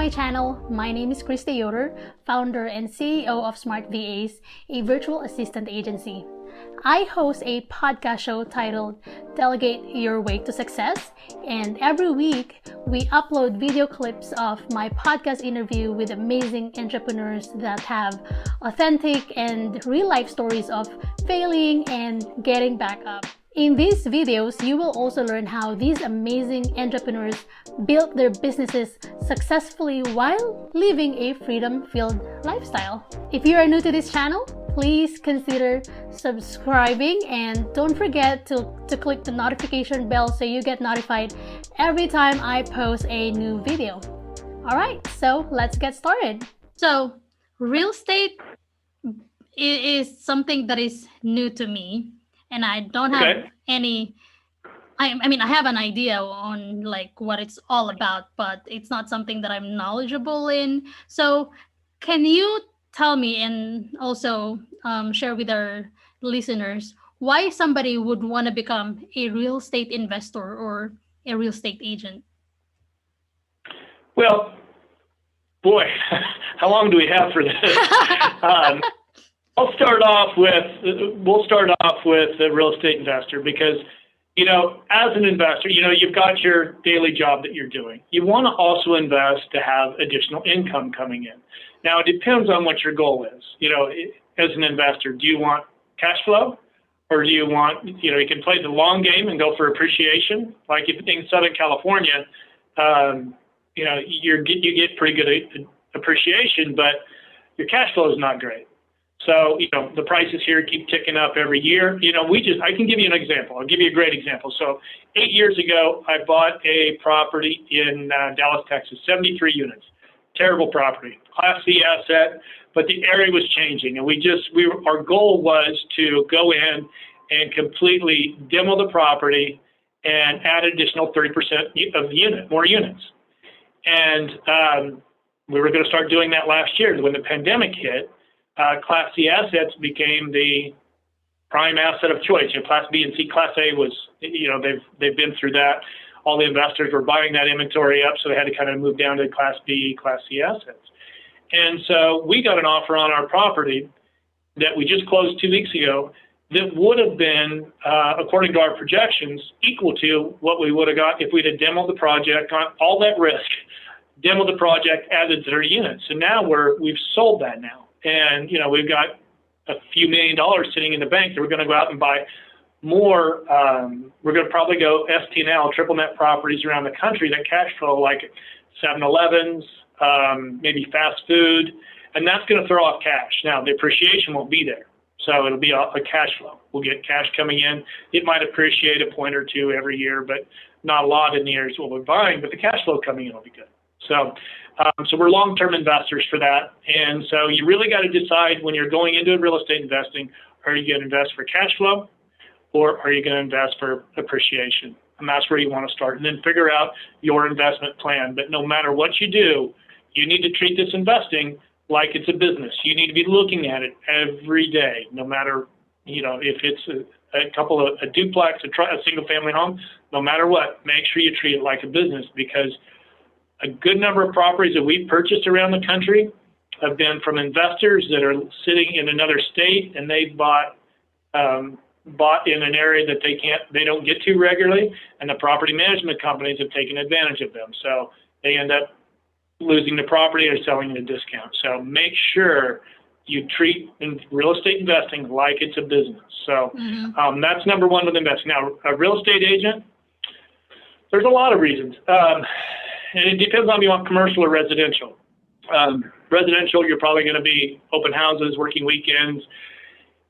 my channel. My name is Krista Yoder, founder and CEO of Smart VAs, a virtual assistant agency. I host a podcast show titled Delegate Your Way to Success, and every week we upload video clips of my podcast interview with amazing entrepreneurs that have authentic and real-life stories of failing and getting back up. In these videos, you will also learn how these amazing entrepreneurs built their businesses successfully while living a freedom-filled lifestyle. If you are new to this channel, please consider subscribing and don't forget to click the notification bell so you get notified every time I post a new video. All right, so let's get started. So, real estate is something that is new to me. And I don't have any, I mean, I have an idea on like what it's all about, but it's not something that I'm knowledgeable in. So can you tell me and also share with our listeners why somebody would want to become a real estate investor or a real estate agent? Well, boy, how long do we have for this? We'll start off with the real estate investor because, you know, as an investor, you know, you've got your daily job that you're doing. You want to also invest to have additional income coming in. Now, it depends on what your goal is. You know, as an investor, do you want cash flow or do you want, you know, you can play the long game and go for appreciation. Like if in Southern California, you know, you get pretty good appreciation, but your cash flow is not great. So, you know, the prices here keep ticking up every year. You know, I can give you an example. I'll give you a great example. So 8 years ago, I bought a property in Dallas, Texas, 73 units. Terrible property, Class C asset, but the area was changing. And our goal was to go in and completely demo the property and add additional 30% of the unit, more units. And we were going to start doing that last year. When the pandemic hit, Class C assets became the prime asset of choice. You know, Class B and C. Class A was, you know, they've been through that. All the investors were buying that inventory up, so they had to kind of move down to Class B, Class C assets. And so we got an offer on our property that we just closed 2 weeks ago that would have been, according to our projections, equal to what we would have got if we'd have demoed the project on all that risk, demoed the project, added 30 units. So now we've sold that now. And, you know, we've got a few $1 million sitting in the bank that we're going to go out and buy more. We're going to probably go ST&L, triple net properties around the country that cash flow like 7-Elevens, maybe fast food, and that's going to throw off cash. Now, the appreciation won't be there, so it'll be a cash flow. We'll get cash coming in. It might appreciate a point or two every year, but not a lot in the areas what we're buying, but the cash flow coming in will be good. So we're long-term investors for that. And so you really got to decide when you're going into real estate investing, are you going to invest for cash flow or are you going to invest for appreciation? And that's where you want to start. And then figure out your investment plan. But no matter what you do, you need to treat this investing like it's a business. You need to be looking at it every day, no matter, you know, if it's a duplex, a single-family home, no matter what, make sure you treat it like a business because a good number of properties that we've purchased around the country have been from investors that are sitting in another state and they bought in an area that they don't get to regularly, and the property management companies have taken advantage of them. So they end up losing the property or selling at a discount. So make sure you treat real estate investing like it's a business. So that's number one with investing. Now, a real estate agent, there's a lot of reasons. And it depends on if you want commercial or residential. Residential, you're probably going to be open houses, working weekends.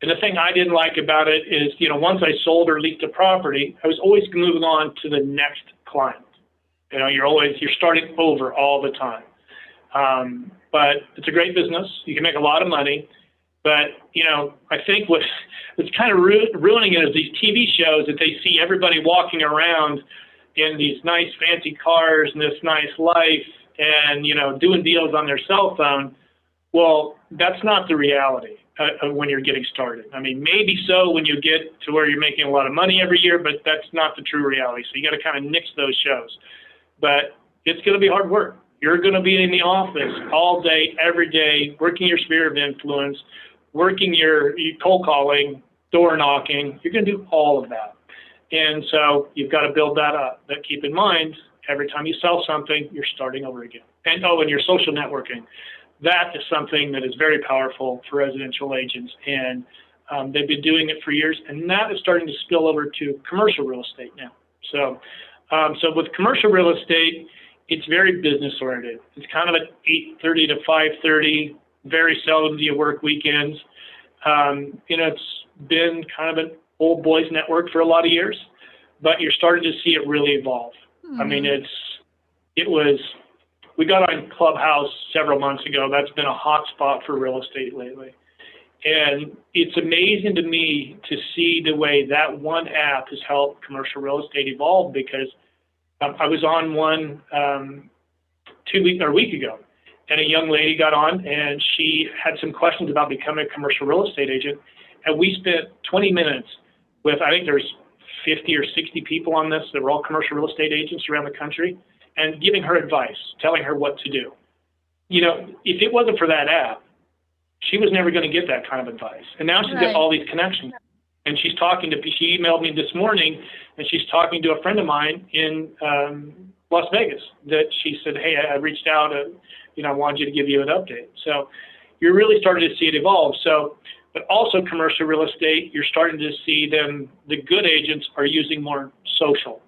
And the thing I didn't like about it is, you know, once I sold or leased a property, I was always moving on to the next client. You know, you're starting over all the time. But it's a great business. You can make a lot of money. But, you know, I think what's kind of ruining it is these TV shows that they see everybody walking around in these nice fancy cars and this nice life and, you know, doing deals on their cell phone. Well, that's not the reality when you're getting started. I mean, maybe so when you get to where you're making a lot of money every year, but that's not the true reality. So you got to kind of nix those shows. But it's going to be hard work. You're going to be in the office all day, every day, working your sphere of influence, working your cold calling, door knocking. You're going to do all of that. And so you've got to build that up. But keep in mind, every time you sell something, you're starting over again. And your social networking. That is something that is very powerful for residential agents. And they've been doing it for years. And that is starting to spill over to commercial real estate now. So with commercial real estate, it's very business oriented. It's kind of at 8:30 to 5:30. Very seldom do you work weekends. It's been kind of an old boys network for a lot of years, but you're starting to see it really evolve. Mm-hmm. I mean, we got on Clubhouse several months ago. That's been a hot spot for real estate lately. And it's amazing to me to see the way that one app has helped commercial real estate evolve, because I was on one a week ago, and a young lady got on, and she had some questions about becoming a commercial real estate agent. And we spent 20 minutes with, I think there's 50 or 60 people on this that were all commercial real estate agents around the country, and giving her advice, telling her what to do. If it wasn't for that app, she was never going to get that kind of advice. And now she's got all these connections. And she emailed me this morning, and she's talking to a friend of mine in Las Vegas that she said, hey, I reached out, I wanted you to give you an update. So you're really starting to see it evolve. But also commercial real estate, you're starting to see the good agents are using more social.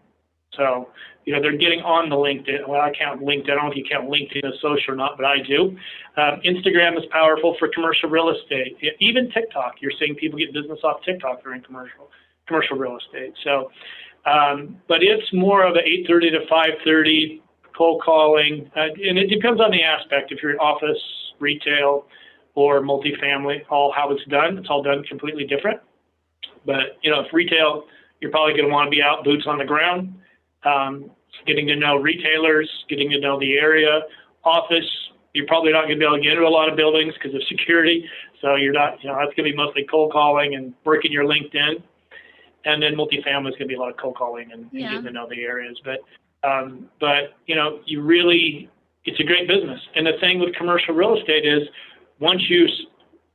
So, they're getting on the LinkedIn. Well, I count LinkedIn. I don't know if you count LinkedIn as social or not, but I do. Instagram is powerful for commercial real estate. Even TikTok, you're seeing people get business off TikTok during commercial real estate. So, but it's more of a 8:30 to 5:30 cold calling, and it depends on the aspect. If you're in office, retail, or multifamily, how it's done. It's all done completely different. But, if retail, you're probably going to want to be out boots on the ground, getting to know retailers, getting to know the area. Office, you're probably not going to be able to get into a lot of buildings because of security. So you're not, that's going to be mostly cold calling and working your LinkedIn. And then multifamily is going to be a lot of cold calling and getting to know the areas. But it's a great business. And the thing with commercial real estate is, once you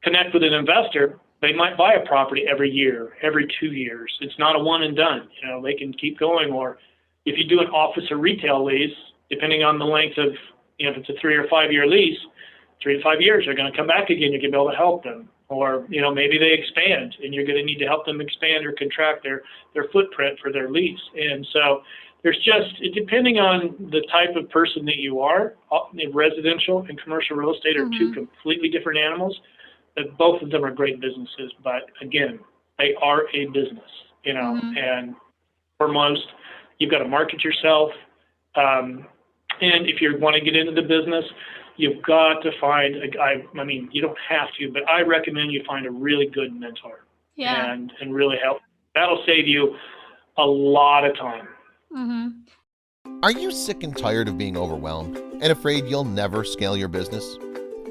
connect with an investor, they might buy a property every year, every 2 years. It's not a one and done. They can keep going. Or if you do an office or retail lease, depending on the length of, if it's a 3 or 5 year lease, 3 to 5 years, they're going to come back again. You're going to be able to help them. Or, maybe they expand, and you're going to need to help them expand or contract their footprint for their lease. And so depending on the type of person that you are, residential and commercial real estate are two completely different animals. But both of them are great businesses. But again, they are a business, and foremost, you've got to market yourself. And if you want to get into the business, you've got to find a guy. I mean, you don't have to, but I recommend you find a really good mentor and really help. That'll save you a lot of time. Mm-hmm. Are you sick and tired of being overwhelmed and afraid you'll never scale your business?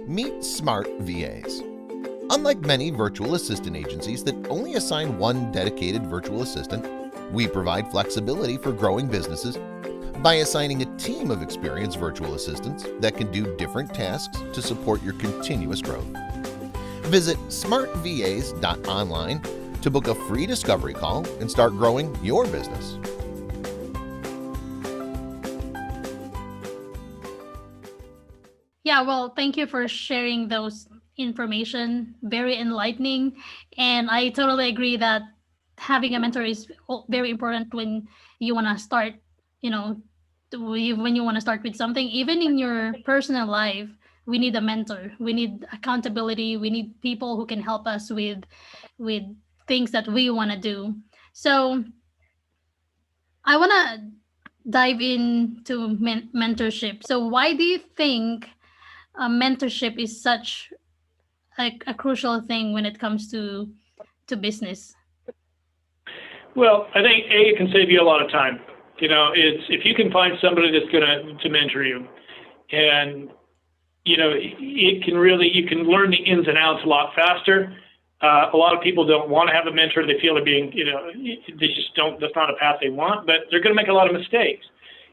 Meet Smart VAs. Unlike many virtual assistant agencies that only assign one dedicated virtual assistant, we provide flexibility for growing businesses by assigning a team of experienced virtual assistants that can do different tasks to support your continuous growth. Visit smartvas.online to book a free discovery call and start growing your business. Yeah, well, thank you for sharing those information. Very enlightening. And I totally agree that having a mentor is very important when you want to start, when you want to start with something. Even in your personal life, we need a mentor. We need accountability. We need people who can help us with things that we want to do. So I want to dive into mentorship. So why do you think mentorship is such a crucial thing when it comes to business? Well, I think it can save you a lot of time. It's if you can find somebody that's going to mentor you, and it can really, you can learn the ins and outs a lot faster. A lot of people don't want to have a mentor. They feel they're being, they just don't. That's not a path they want. But they're going to make a lot of mistakes.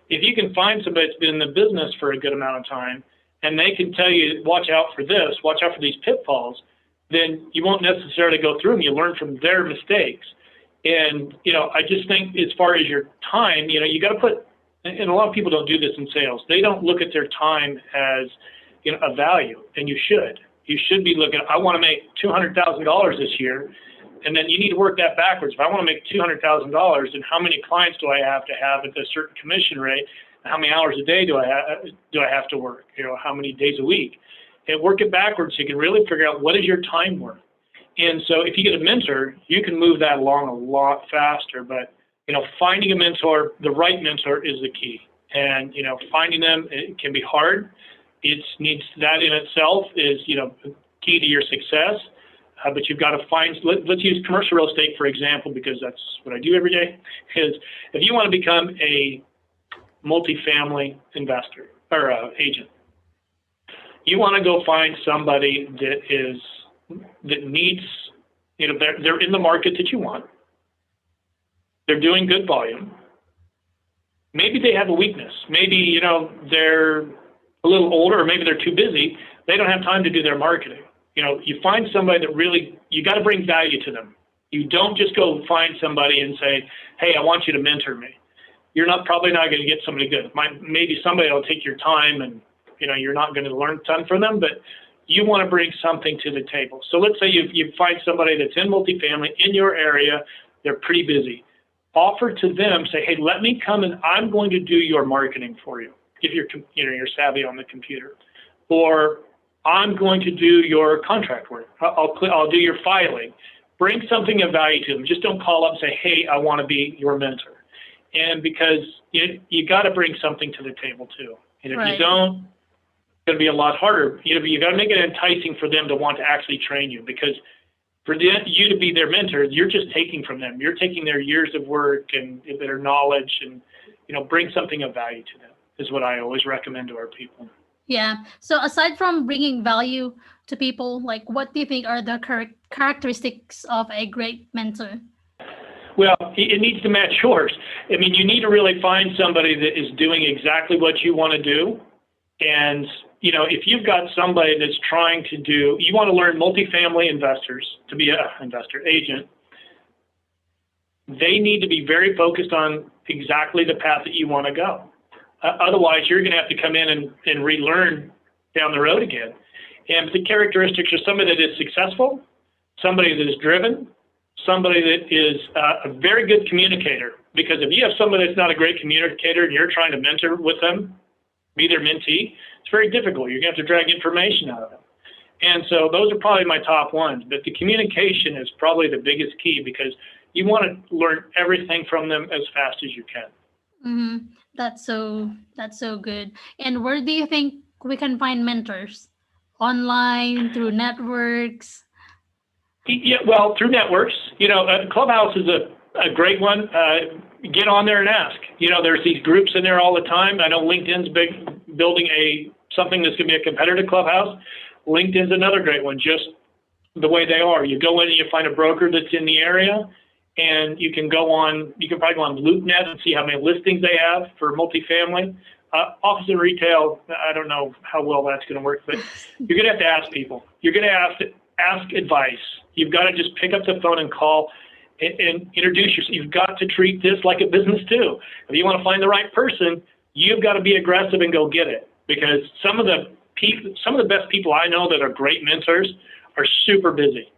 if you can find somebody that's been in the business for a good amount of time, and they can tell you, watch out for this, watch out for these pitfalls, then you won't necessarily go through them. You learn from their mistakes. And, I just think as far as your time, you got to put, and a lot of people don't do this in sales. They don't look at their time as, a value, and you should. You should be looking, I want to make $200,000 this year, and then you need to work that backwards. If I want to make $200,000, then how many clients do I have at a certain commission rate? How many hours a day do I have to work? How many days a week? And work it backwards so you can really figure out what is your time worth. And so if you get a mentor, you can move that along a lot faster. But, finding a mentor, the right mentor is the key. And, finding them, it can be hard. That in itself is, key to your success. But you've got to find, let's use commercial real estate, for example, because that's what I do every day, is if you want to become a multifamily investor or agent, you want to go find somebody that needs, they're in the market that you want. They're doing good volume. Maybe they have a weakness. Maybe, they're a little older, or maybe they're too busy. They don't have time to do their marketing. You find somebody that really, you got to bring value to them. You don't just go find somebody and say, hey, I want you to mentor me. You're probably not going to get somebody good. Maybe somebody will take your time, and you're not going to learn a ton from them, but you want to bring something to the table. So let's say you find somebody that's in multifamily in your area. They're pretty busy. Offer to them, say, hey, let me come and I'm going to do your marketing for you if you're savvy on the computer, or I'm going to do your contract work. I'll do your filing. Bring something of value to them. Just don't call up and say, hey, I want to be your mentor. And because you got to bring something to the table too. And if you don't, it's going to be a lot harder. You got to make it enticing for them to want to actually train you, because for you to be their mentor, you're just taking from them. You're taking their years of work and their knowledge, and bring something of value to them is what I always recommend to our people. Yeah. So aside from bringing value to people, like what do you think are the characteristics of a great mentor? Well, it needs to match yours. I mean, you need to really find somebody that is doing exactly what you want to do. And, if you've got somebody that's trying to you want to learn multifamily investors to be an investor agent, they need to be very focused on exactly the path that you want to go. Otherwise, you're going to have to come in and relearn down the road again. And the characteristics are somebody that is successful, somebody that is driven, somebody that is a very good communicator. Because if you have somebody that's not a great communicator and you're trying to mentor with them, be their mentee, it's very difficult. You're going to have to drag information out of them. And so those are probably my top ones. But the communication is probably the biggest key, because you want to learn everything from them as fast as you can. Mm-hmm. That's so good. And where do you think we can find mentors? Online, through networks? Yeah, well, through networks. Clubhouse is a great one. Get on there and ask. There's these groups in there all the time. I know LinkedIn's building something that's going to be a competitor to Clubhouse. LinkedIn's another great one, just the way they are. You go in and you find a broker that's in the area, and you can probably go on LoopNet and see how many listings they have for multifamily. Office and retail, I don't know how well that's going to work, but you're going to have to ask people. You're going to have to ask advice. You've got to just pick up the phone and call and introduce yourself. You've got to treat this like a business too. If you want to find the right person, you've got to be aggressive and go get it. Because some of the best people I know that are great mentors are super busy.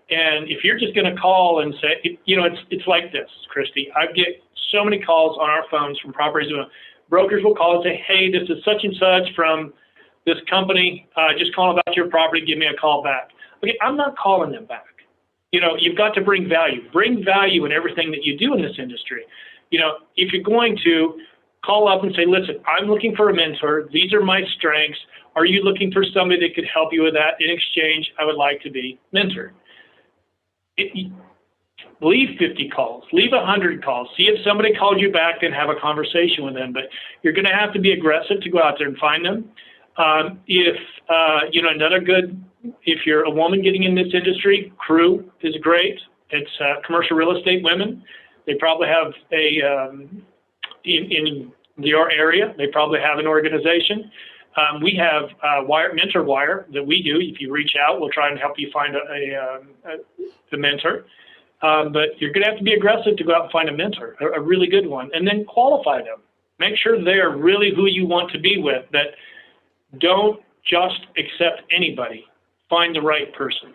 And if you're just going to call and say, it's like this, Christy. I get so many calls on our phones from properties. Brokers will call and say, hey, this is such and such from this company. Just calling about your property. Give me a call back. Okay, I'm not calling them back. You've got to bring value. Bring value in everything that you do in this industry. If you're going to call up and say, listen, I'm looking for a mentor. These are my strengths. Are you looking for somebody that could help you with that? In exchange, I would like to be mentored. Leave 50 calls. Leave 100 calls. See if somebody called you back, then have a conversation with them. But you're going to have to be aggressive to go out there and find them. If you're a woman getting in this industry, Crew is great. It's commercial real estate women. They probably have in your area. They probably have an organization. We have Mentor Wire that we do. If you reach out, we'll try and help you find a mentor. But you're going to have to be aggressive to go out and find a mentor, a really good one, and then qualify them. Make sure they're really who you want to be with, that don't just accept anybody. Find the right person.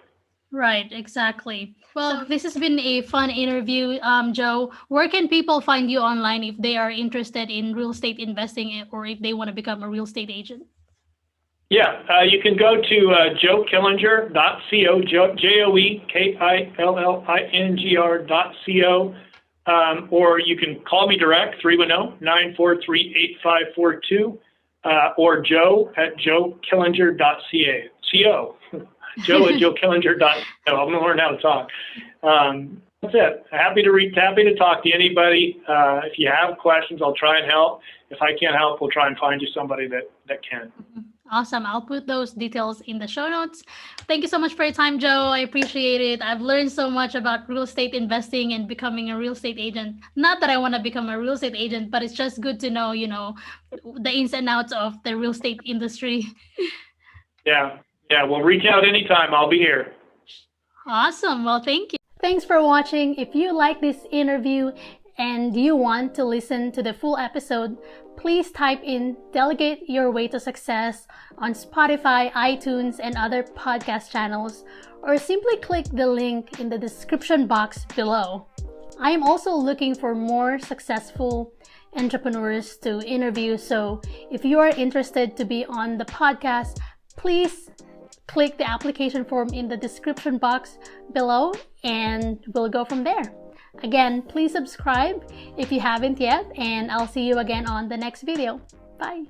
Right, exactly. Well, this has been a fun interview, Joe. Where can people find you online if they are interested in real estate investing or if they want to become a real estate agent? Yeah, you can go to joekillinger.co, joekillinger.co, or you can call me direct, 310-943-8542, or joe@joekillinger.ca. Co. joe@joekillinger.co. I'm going to learn how to talk. That's it. Happy to talk to anybody. If you have questions, I'll try and help. If I can't help, we'll try and find you somebody that can. Awesome. I'll put those details in the show notes. Thank you so much for your time, Joe. I appreciate it. I've learned so much about real estate investing and becoming a real estate agent. Not that I want to become a real estate agent, but it's just good to know, the ins and outs of the real estate industry. Yeah. Well, reach out anytime. I'll be here. Awesome. Well, thank you. Thanks for watching. If you like this interview and you want to listen to the full episode, please type in Delegate Your Way to Success on Spotify, iTunes, and other podcast channels, or simply click the link in the description box below. I am also looking for more successful entrepreneurs to interview, so if you are interested to be on the podcast, please click the application form in the description box below and we'll go from there. Again, please subscribe if you haven't yet, and I'll see you again on the next video. Bye!